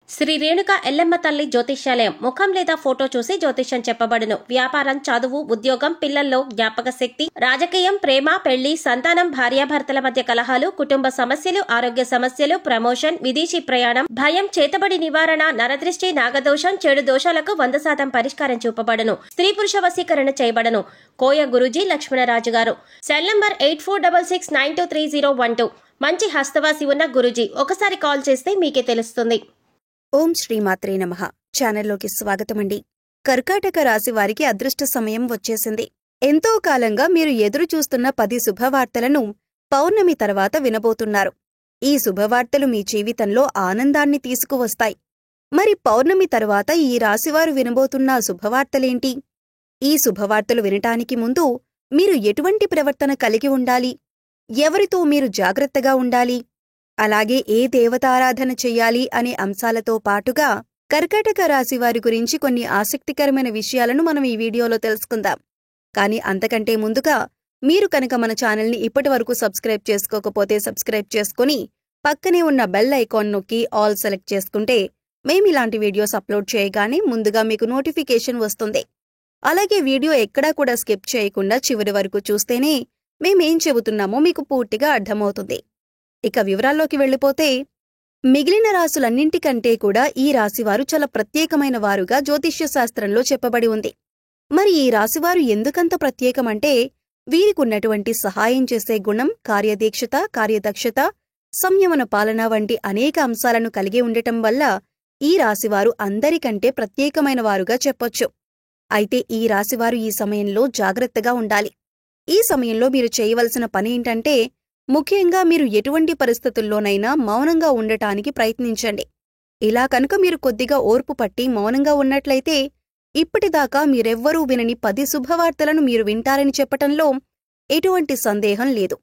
శ్రీ రేణుక ఎల్లమ్మ తల్లి జ్యోతిష్యాలయం ముఖం లేదా ఫోటో చూసి జ్యోతిష్యం చెప్పబడును. వ్యాపారం, చదువు, ఉద్యోగం, పిల్లల్లో జ్ఞాపక శక్తి, రాజకీయం, ప్రేమ, పెళ్లి, సంతానం, భార్యాభర్తల మధ్య కలహాలు, కుటుంబ సమస్యలు, ఆరోగ్య సమస్యలు, ప్రమోషన్, విదేశీ ప్రయాణం, భయం, చేతబడి నివారణ, నరదృష్టి, నాగదోషం, చెడు దోషాలకు 100% పరిష్కారం చూపబడును. స్త్రీ పురుష వశీకరణ చేయబడును. కోయ గురూజీ లక్ష్మణరాజు గారు. Cell number 8466923012. మంచి హస్తవాసి ఉన్న గురూజీ. ఒకసారి కాల్ చేస్తే మీకే తెలుస్తుంది. ఓం శ్రీమాత్రే నమః. ఛానల్లోకి స్వాగతమండి. కర్కాటక రాశి వారికి అదృష్ట సమయం వచ్చేసింది. ఎంతో కాలంగా మీరు ఎదురు చూస్తున్న 10 శుభవార్తలను పౌర్ణమి తర్వాత వినబోతున్నారు. ఈ శుభవార్తలు మీ జీవితంలో ఆనందాన్ని తీసుకువస్తాయి. మరి పౌర్ణమి తర్వాత ఈ రాశివారు వినబోతున్న శుభవార్తలేంటి? ఈ శుభవార్తలు వినటానికి ముందు మీరు ఎటువంటి ప్రవర్తన కలిగి ఉండాలి? ఎవరితో మీరు జాగ్రత్తగా ఉండాలి? అలాగే ఏ దేవతారాధన చెయ్యాలి అనే అంశాలతో పాటుగా కర్కాటక రాశివారి గురించి కొన్ని ఆసక్తికరమైన విషయాలను మనం ఈ వీడియోలో తెలుసుకుందాం. కానీ అంతకంటే ముందుగా మీరు కనుక మన ఛానల్ని ఇప్పటివరకు సబ్స్క్రైబ్ చేసుకోకపోతే సబ్స్క్రైబ్ చేసుకుని పక్కనే ఉన్న బెల్ ఐకాన్ నొక్కి ఆల్ సెలెక్ట్ చేసుకుంటే మేమిలాంటి వీడియోస్ అప్లోడ్ చేయగానే ముందుగా మీకు నోటిఫికేషన్ వస్తుంది. అలాగే వీడియో ఎక్కడా కూడా స్కిప్ చేయకుండా చివరి వరకు చూస్తేనే మేమేం చెబుతున్నామో మీకు పూర్తిగా అర్థమవుతుంది. ఇక వివరాల్లోకి వెళ్ళిపోతే, మిగిలిన రాసులన్నింటికంటే కూడా ఈ రాశివారు చాలా ప్రత్యేకమైన వారుగా జ్యోతిష్య శాస్త్రంలో చెప్పబడి ఉంది. మరి ఈ రాశివారు ఎందుకంత ప్రత్యేకమంటే, వీరికున్నటువంటి సహాయం చేసే గుణం, కార్యదీక్షత, కార్యదక్షత, సంయమన పాలన వంటి అనేక అంశాలను కలిగి ఉండటం వల్ల ఈ రాశివారు అందరికంటే ప్రత్యేకమైన వారుగా చెప్పొచ్చు. అయితే ఈ రాశివారు ఈ సమయంలో జాగ్రత్తగా ఉండాలి. ఈ సమయంలో మీరు చేయవలసిన పనేంటంటే, ముఖ్యంగా మీరు ఎటువంటి పరిస్థితుల్లోనైనా మౌనంగా ఉండటానికి ప్రయత్నించండి. ఇలా కనుక మీరు కొద్దిగా ఓర్పు పట్టి మౌనంగా ఉన్నట్లయితే ఇప్పటిదాకా మీరెవ్వరూ వినని 10 శుభవార్తలను మీరు వింటారని చెప్పటంలో ఎటువంటి సందేహం లేదు.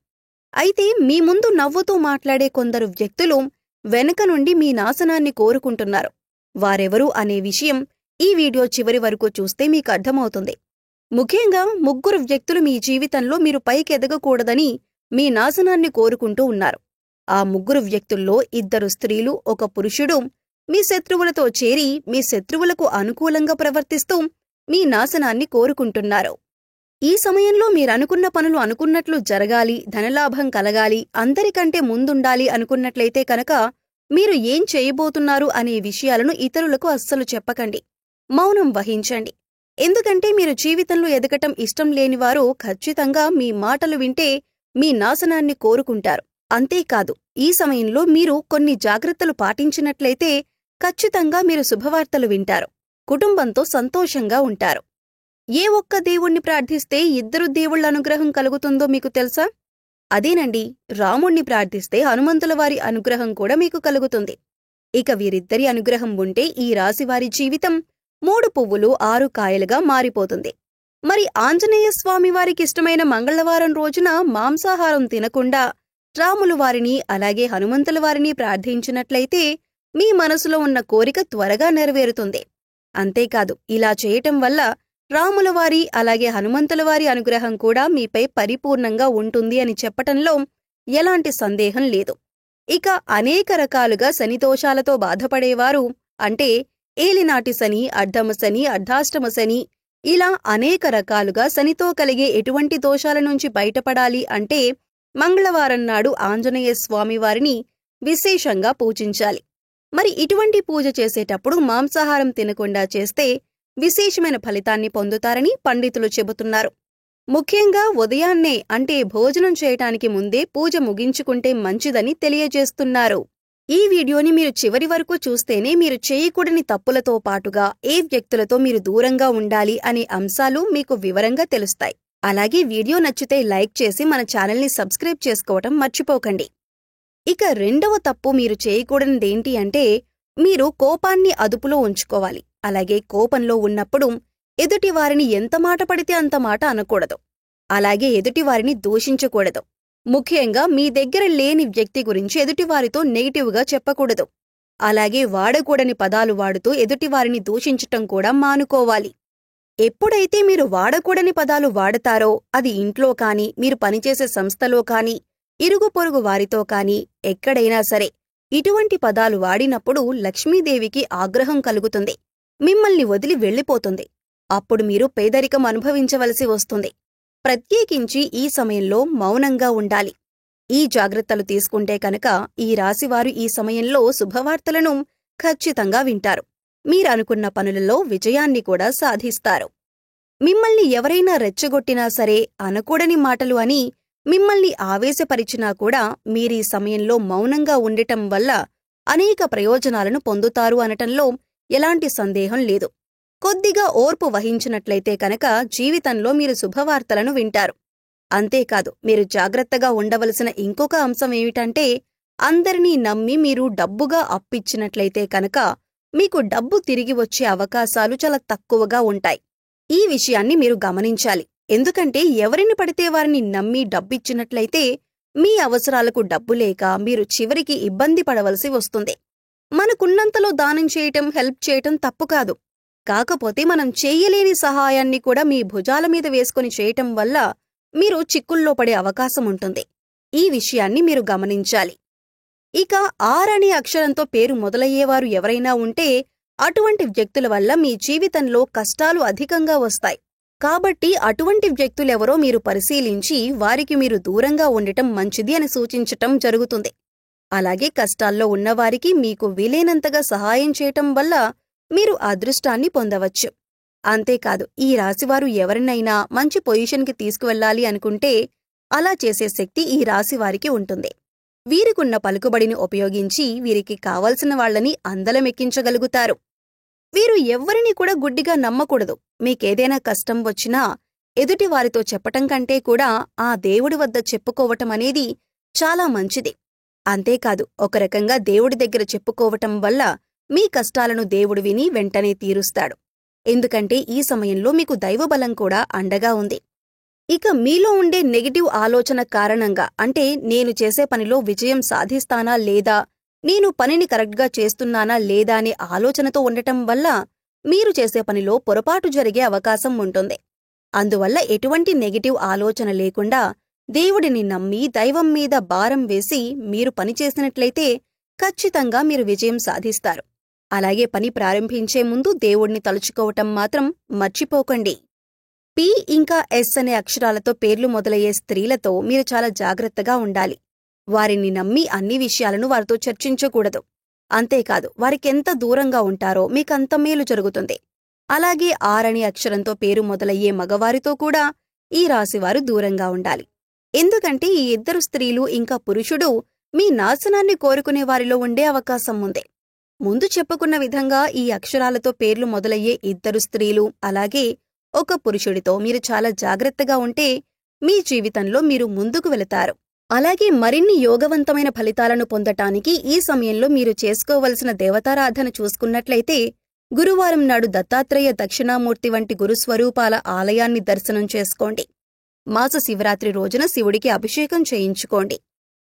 అయితే మీ ముందు నవ్వుతూ మాట్లాడే కొందరు వ్యక్తులు వెనుక నుండి మీ నాశనాన్ని కోరుకుంటున్నారు. వారెవరు అనే విషయం ఈ వీడియో చివరి వరకు చూస్తే మీకు అర్థమవుతుంది. ముఖ్యంగా 3 వ్యక్తులు మీ జీవితంలో మీరు పైకెదగకూడదని మీ నాశనాన్ని కోరుకుంటూ ఉన్నారు. ఆ 3 వ్యక్తుల్లో 2 స్త్రీలు, 1 పురుషుడు మీ శత్రువులతో చేరి మీ శత్రువులకు అనుకూలంగా ప్రవర్తిస్తూ మీ నాశనాన్ని కోరుకుంటున్నారు. ఈ సమయంలో మీరనుకున్న పనులు అనుకున్నట్లు జరగాలి, ధనలాభం కలగాలి, అందరికంటే ముందుండాలి అనుకున్నట్లయితే కనుక మీరు ఏం చేయబోతున్నారు అనే విషయాలను ఇతరులకు అస్సలు చెప్పకండి. మౌనం వహించండి. ఎందుకంటే మీరు జీవితంలో ఎదగటం ఇష్టం లేనివారు ఖచ్చితంగా మీ మాటలు వింటే మీ నాశనాన్ని కోరుకుంటారు. అంతేకాదు, ఈ సమయంలో మీరు కొన్ని జాగ్రత్తలు పాటించినట్లయితే ఖచ్చితంగా మీరు శుభవార్తలు వింటారు. కుటుంబంతో సంతోషంగా ఉంటారు. ఏ ఒక్క దేవుణ్ణి ప్రార్థిస్తే 2 దేవుళ్ల అనుగ్రహం కలుగుతుందో మీకు తెలుసా? అదేనండి, రాముణ్ణి ప్రార్థిస్తే హనుమంతుల వారి అనుగ్రహం కూడా మీకు కలుగుతుంది. ఇక వీరిద్దరి అనుగ్రహం ఉంటే ఈ రాశివారి జీవితం 3 పువ్వులు 6 కాయలుగా మారిపోతుంది. మరి ఆంజనేయ స్వామి వారికిష్టమైన మంగళవారం రోజున మాంసాహారం తినకుండా రాములు వారిని అలాగే హనుమంతుల వారిని ప్రార్థించినట్లయితే మీ మనసులో ఉన్న కోరిక త్వరగా నెరవేరుతుంది. అంతేకాదు, ఇలా చేయటం వల్ల రాముల వారి అలాగే హనుమంతుల వారి అనుగ్రహం కూడా మీపై పరిపూర్ణంగా ఉంటుంది అని చెప్పటంలో ఎలాంటి సందేహం లేదు. ఇక అనేక రకాలుగా శనిదోషాలతో బాధపడేవారు, అంటే ఏలినాటి శని, అర్ధమ శని, అర్ధాష్టమ శని, ఇలా అనేక రకాలుగా శనితో కలిగే ఎటువంటి దోషాల నుంచి బయటపడాలి అంటే మంగళవారం నాడు ఆంజనేయ స్వామి వారిని విశేషంగా పూజించాలి. మరి ఇటువంటి పూజ చేసేటప్పుడు మాంసాహారం తినకుండా చేస్తే విశేషమైన ఫలితాన్ని పొందుతారని పండితులు చెబుతున్నారు. ముఖ్యంగా ఉదయాన్నే, అంటే భోజనం చేయటానికి ముందే పూజ ముగించుకుంటే మంచిదని తెలియజేస్తున్నారు. ఈ వీడియోని మీరు చివరి వరకు చూస్తేనే మీరు చేయకూడని తప్పులతో పాటుగా ఏ వ్యక్తులతో మీరు దూరంగా ఉండాలి అనే అంశాలు మీకు వివరంగా తెలుస్తాయి. అలాగే వీడియో నచ్చితే లైక్ చేసి మన ఛానల్ని సబ్స్క్రైబ్ చేసుకోవటం మర్చిపోకండి. ఇక రెండవ తప్పు మీరు చేయకూడనిదేంటి అంటే, మీరు కోపాన్ని అదుపులో ఉంచుకోవాలి. అలాగే కోపంలో ఉన్నప్పుడు ఎదుటివారిని ఎంత మాట పడితే అంత మాట అనకూడదు. అలాగే ఎదుటివారిని దూషించకూడదు. ముఖ్యంగా మీ దగ్గర లేని వ్యక్తి గురించి ఎదుటివారితో నెగిటివ్గా చెప్పకూడదు. అలాగే వాడకూడని పదాలు వాడుతూ ఎదుటివారిని దూషించటం కూడా మానుకోవాలి. ఎప్పుడైతే మీరు వాడకూడని పదాలు వాడతారో అది ఇంట్లో కానీ, మీరు పనిచేసే సంస్థలో కానీ, ఇరుగు పొరుగు వారితో కానీ, ఎక్కడైనా సరే ఇటువంటి పదాలు వాడినప్పుడు లక్ష్మీదేవికి ఆగ్రహం కలుగుతుంది, మిమ్మల్ని వదిలి వెళ్ళిపోతుంది. అప్పుడు మీరు పేదరికం అనుభవించవలసి వస్తుంది. ప్రత్యేకించి ఈ సమయంలో మౌనంగా ఉండాలి. ఈ జాగ్రత్తలు తీసుకుంటే కనుక ఈ రాశివారు ఈ సమయంలో శుభవార్తలను ఖచ్చితంగా వింటారు. మీరనుకున్న పనులలో విజయాన్ని కూడా సాధిస్తారు. మిమ్మల్ని ఎవరైనా రెచ్చగొట్టినా సరే, అనకూడని మాటలు అని మిమ్మల్ని ఆవేశపరిచినా కూడా మీరీ సమయంలో మౌనంగా ఉండటం వల్ల అనేక ప్రయోజనాలను పొందుతారు అనటంలో ఎలాంటి సందేహం లేదు. కొద్దిగా ఓర్పు వహించినట్లయితే కనుక జీవితంలో మీరు శుభవార్తలను వింటారు. అంతేకాదు, మీరు జాగ్రత్తగా ఉండవలసిన ఇంకొక అంశం ఏమిటంటే, అందరినీ నమ్మి మీరు డబ్బుగా అప్పిచ్చినట్లయితే కనుక మీకు డబ్బు తిరిగి వచ్చే అవకాశాలు చాలా తక్కువగా ఉంటాయి. ఈ విషయాన్ని మీరు గమనించాలి. ఎందుకంటే ఎవరిని పడితే వారిని నమ్మి డబ్బిచ్చినట్లయితే మీ అవసరాలకు డబ్బు లేక మీరు చివరికి ఇబ్బంది పడవలసి వస్తుంది. మనకున్నంతలో దానం చేయటం, హెల్ప్ చేయటం తప్పు కాదు. కాకపోతే మనం చేయలేని సహాయాన్ని కూడా మీ భుజాల మీద వేసుకుని చేయటం వల్ల మీరు చిక్కుల్లో పడే అవకాశం ఉంటుంది. ఈ విషయాన్ని మీరు గమనించాలి. ఇక ఆర్ అనే అక్షరంతో పేరు మొదలయ్యేవారు ఎవరైనా ఉంటే అటువంటి వ్యక్తుల వల్ల మీ జీవితంలో కష్టాలు అధికంగా వస్తాయి. కాబట్టి అటువంటి వ్యక్తులెవరో మీరు పరిశీలించి వారికి మీరు దూరంగా ఉండటం మంచిది అని సూచించటం జరుగుతుంది. అలాగే కష్టాల్లో ఉన్నవారికి మీకు వీలైనంతగా సహాయం చేయటం వల్ల మీరు అదృష్టాన్ని పొందవచ్చు. అంతేకాదు, ఈ రాశివారు ఎవరినైనా మంచి పొజిషన్కి తీసుకువెళ్లాలి అనుకుంటే అలా చేసే శక్తి ఈ రాశివారికి ఉంటుంది. వీరికున్న పలుకుబడిని ఉపయోగించి వీరికి కావలసిన వాళ్లని అందలమెక్కించగలుగుతారు. వీరు ఎవ్వరిని కూడా గుడ్డిగా నమ్మకూడదు. మీకేదైనా కష్టం వచ్చినా ఎదుటివారితో చెప్పటం కంటే కూడా ఆ దేవుడి వద్ద చెప్పుకోవటం అనేది చాలా మంచిది. అంతేకాదు, ఒక రకంగా దేవుడి దగ్గర చెప్పుకోవటం వల్ల మీ కష్టాలను దేవుడు విని వెంటనే తీరుస్తాడు. ఎందుకంటే ఈ సమయంలో మీకు దైవబలం కూడా అండగా ఉంది. ఇక మీలో ఉండే నెగటివ్ ఆలోచన కారణంగా, అంటే నేను చేసే పనిలో విజయం సాధిస్తానా లేదా, నేను పనిని కరెక్ట్గా చేస్తున్నానా లేదా అనే ఆలోచనతో ఉండటం వల్ల మీరు చేసే పనిలో పొరపాటు జరిగే అవకాశం ఉంటుంది. అందువల్ల ఎటువంటి నెగటివ్ ఆలోచన లేకుండా దేవుడిని నమ్మి దైవం మీద భారం వేసి మీరు పనిచేసినట్లయితే ఖచ్చితంగా మీరు విజయం సాధిస్తారు. అలాగే పని ప్రారంభించే ముందు దేవుడిని తలుచుకోవటం మాత్రం మర్చిపోకండి. పి ఇంకా ఎస్ అనే అక్షరాలతో పేర్లు మొదలయ్యే స్త్రీలతో మీరు చాలా జాగ్రత్తగా ఉండాలి. వారిని నమ్మి అన్ని విషయాలను వారితో చర్చించకూడదు. అంతేకాదు, వారికెంత దూరంగా ఉంటారో మీకంత మేలు జరుగుతుంది. అలాగే ఆర్ అనే అక్షరంతో పేరు మొదలయ్యే మగవారితో కూడా ఈ రాశివారు దూరంగా ఉండాలి. ఎందుకంటే ఈ ఇద్దరు స్త్రీలు ఇంకా పురుషుడు మీ నాశనాన్ని కోరుకునే వారిలో ఉండే అవకాశం ఉంది. ముందు చెప్పుకున్న విధంగా ఈ అక్షరాలతో పేర్లు మొదలయ్యే ఇద్దరు స్త్రీలు అలాగే ఒక పురుషుడితో మీరు చాలా జాగ్రత్తగా ఉంటే మీ జీవితంలో మీరు ముందుకు వెళతారు. అలాగే మరిన్ని యోగవంతమైన ఫలితాలను పొందటానికి ఈ సమయంలో మీరు చేసుకోవలసిన దేవతారాధన చూసుకున్నట్లయితే గురువారం నాడు దత్తాత్రేయ దక్షిణామూర్తి వంటి గురుస్వరూపాల ఆలయాన్ని దర్శనం చేసుకోండి. మాస శివరాత్రి రోజున శివుడికి అభిషేకం చేయించుకోండి.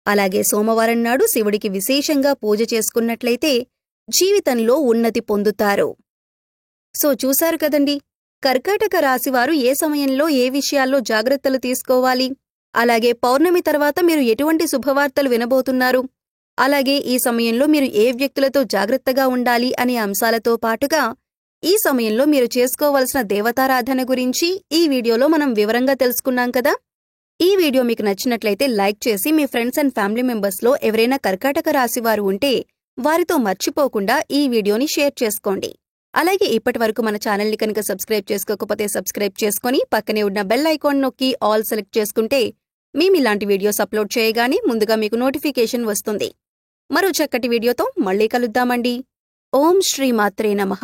అలాగే సోమవారం నాడు శివుడికి విశేషంగా పూజ చేసుకున్నట్లయితే జీవితంలో ఉన్నతి పొందుతారు. సో చూశారు కదండి, కర్కాటక రాశివారు ఏ సమయంలో ఏ విషయాల్లో జాగ్రత్తలు తీసుకోవాలి, అలాగే పౌర్ణమి తర్వాత మీరు ఎటువంటి శుభవార్తలు వినబోతున్నారు, అలాగే ఈ సమయంలో మీరు ఏ వ్యక్తులతో జాగ్రత్తగా ఉండాలి అనే అంశాలతో పాటుగా ఈ సమయంలో మీరు చేసుకోవలసిన దేవతారాధన గురించి ఈ వీడియోలో మనం వివరంగా తెలుసుకున్నాం కదా. ఈ వీడియో మీకు నచ్చినట్లయితే లైక్ చేసి మీ ఫ్రెండ్స్ అండ్ ఫ్యామిలీ మెంబర్స్లో ఎవరైనా కర్కాటక రాశివారు ఉంటే వారితో మర్చిపోకుండా ఈ వీడియోని షేర్ చేసుకోండి. అలాగే ఇప్పటివరకు మన ఛానల్ని కనుక సబ్స్క్రైబ్ చేసుకోకపోతే సబ్స్క్రైబ్ చేసుకుని పక్కనే ఉన్న బెల్ ఐకాన్ నొక్కి ఆల్ సెలెక్ట్ చేసుకుంటే మేము ఇలాంటి వీడియోస్ అప్లోడ్ చేయగానే ముందుగా మీకు నోటిఫికేషన్ వస్తుంది. మరో చక్కటి వీడియోతో మళ్ళీ కలుద్దామండి. ఓం శ్రీ మాత్రే నమః.